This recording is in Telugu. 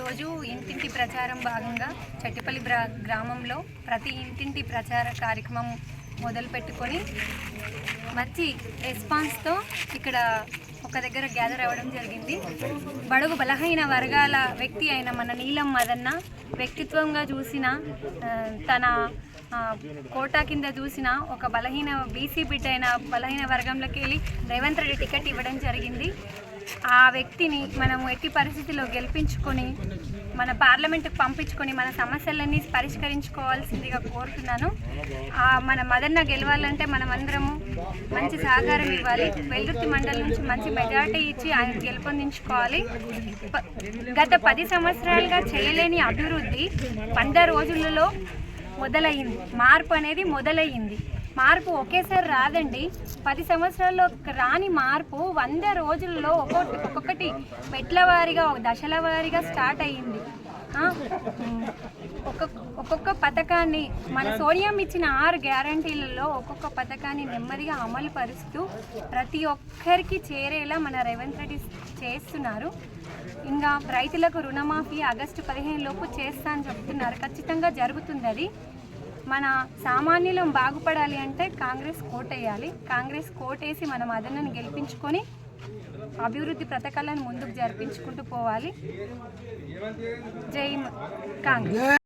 ఈరోజు ఇంటింటి ప్రచారం భాగంగా చట్టిపల్లి గ్రామంలో ప్రతి ఇంటింటి ప్రచార కార్యక్రమం మొదలుపెట్టుకొని మంచి రెస్పాన్స్తో ఇక్కడ ఒక దగ్గర గ్యాదర్ అవ్వడం జరిగింది. బడుగు బలహీన వర్గాల వ్యక్తి అయిన మన నీలం మదన్న వ్యక్తిత్వంగా చూసిన తన కోటా కింద చూసిన ఒక బలహీన బీసీ బిడ్డ అయిన బలహీన వర్గంలోకి వెళ్ళి రేవంత్ రెడ్డి టికెట్ ఇవ్వడం జరిగింది. ఆ వ్యక్తిని మనం ఎట్టి పరిస్థితిలో గెలిపించుకొని మన పార్లమెంటుకు పంపించుకొని మన సమస్యలన్నీ పరిష్కరించుకోవాల్సిందిగా కోరుతున్నాను. మన మదన్న గెలవాలంటే మనం అందరము మంచి సహకారం ఇవ్వాలి. వెల్దుర్తి మండలం నుంచి మంచి మెజార్టీ ఇచ్చి ఆయన గెలుపొందించుకోవాలి. గత 10 సంవత్సరాలుగా చేయలేని అభివృద్ధి 100 రోజులలో మొదలయ్యింది. మార్పు అనేది మొదలయ్యింది. మార్పు ఒకేసారి రాదండి. 10 సంవత్సరాల్లో రాని మార్పు 100 రోజుల్లో ఒక్కొక్కటి మెట్ల వారీగా దశల వారీగా స్టార్ట్ అయ్యింది. ఒక్కొక్క పథకాన్ని మన సోనియం ఇచ్చిన 6 గ్యారంటీలలో ఒక్కొక్క పథకాన్ని నెమ్మదిగా అమలు పరుస్తూ ప్రతి ఒక్కరికి చేరేలా మన రేవంత్ రెడ్డి చేస్తున్నారు. ఇంకా రైతులకు రుణమాఫీ ఆగస్టు 15 లోపు చేస్తా అని చెప్తున్నారు. ఖచ్చితంగా జరుగుతుంది. అది మన సామాన్యులం బాగుపడాలి అంటే కాంగ్రెస్ కోటేయాలి. కాంగ్రెస్ కోటేసి మనం అదనను గెలిపించుకొని అభివృద్ధి పథకాలను ముందుకు జరిపించుకుంటూ పోవాలి. జై కాంగ్రెస్.